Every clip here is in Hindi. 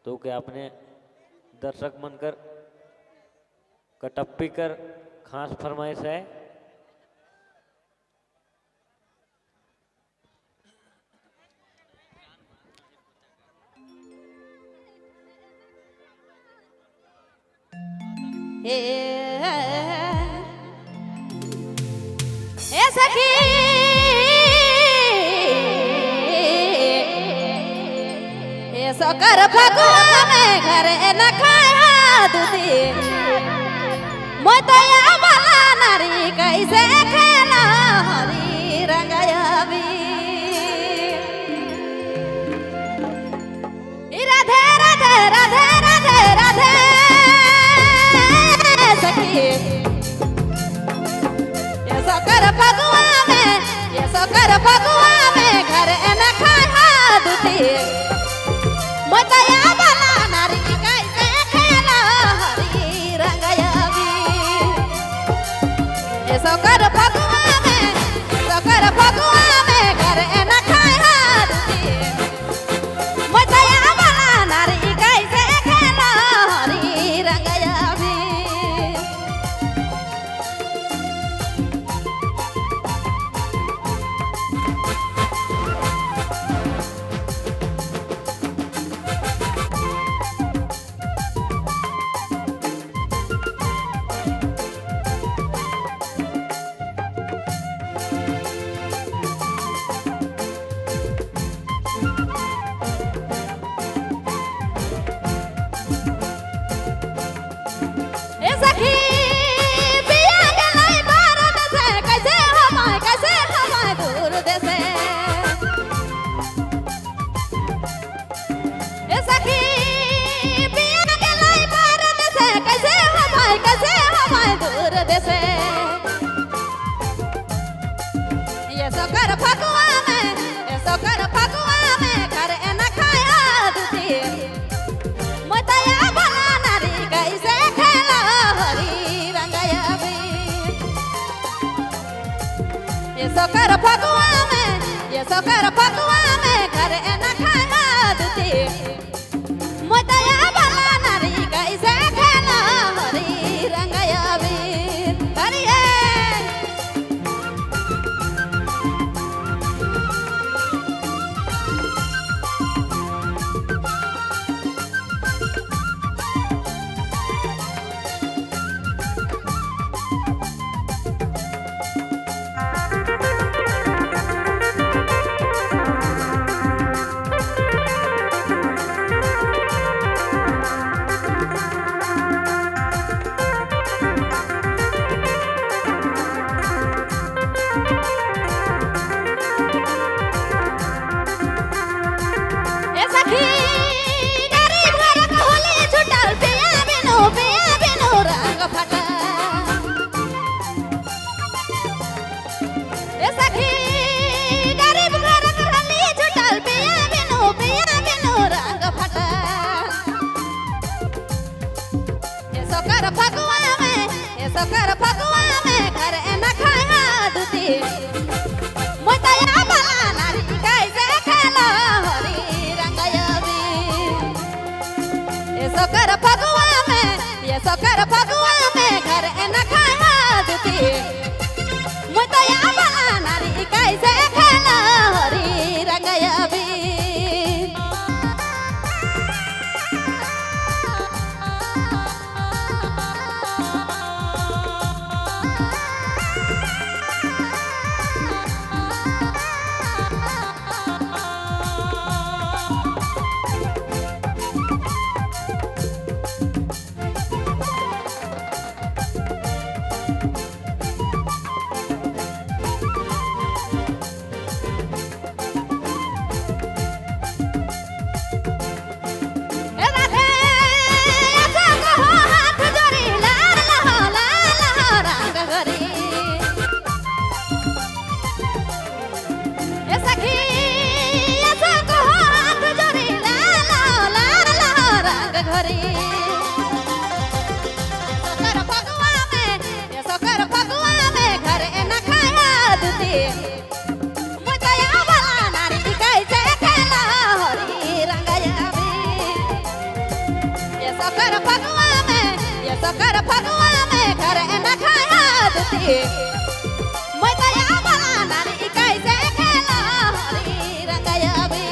तो के आपने दर्शक मनकर कटप्पी कर खास फरमाइश है। सखी सकर फगुआ में घर न खाया दूधी मोतया वाला नारी कैसे खेला हरी रंगयाबी राधे राधे राधे राधे राधे सखी सकर फगुआ में घर न खाया दूधी मोतया वाला नारी कैसे खेला हरी रंगयाबी सकर फगुआ में घर न खाया दूधी मोतया वाला नारी कैसे खेला हरी रंगयाबी सखी पिया गलाई भारत से कैसे हमाय दूर देसे सखी पिया गलाई भारत से कैसे हमाय दूर देसे ये सकर फगुआ में घर न खाया दूधी मोतया वाला नारी कैसे खेला हरी रंगयाबी ये सकर फगुआ में घर न खाया दूधी मोतया वाला नारी कैसे खेला हरी रंगयाबी हरी सकर फगुआ में घर न खाया दूधी मोतया वाला नारी कैसे खेला हरी रंगयाबी सकर फगुआ में घर न खाया दूधी मोतया वाला नारी कैसे खेला हरी रंगयाबी सकर फगुआ में ये सकर फगुआ में घर न खाया दुती मैं दया भला नारी कैसे खेला हरी रंगया भी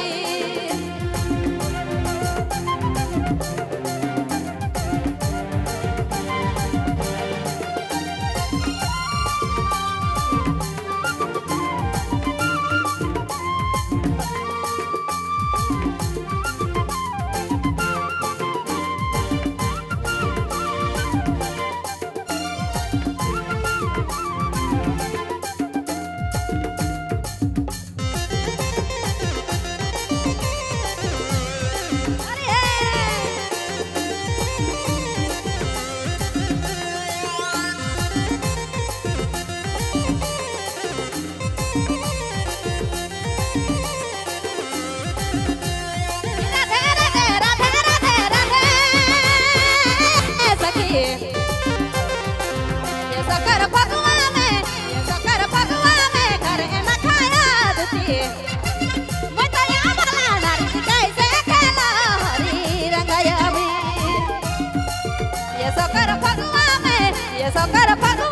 सकर फगुआ में ये सकर फगुआ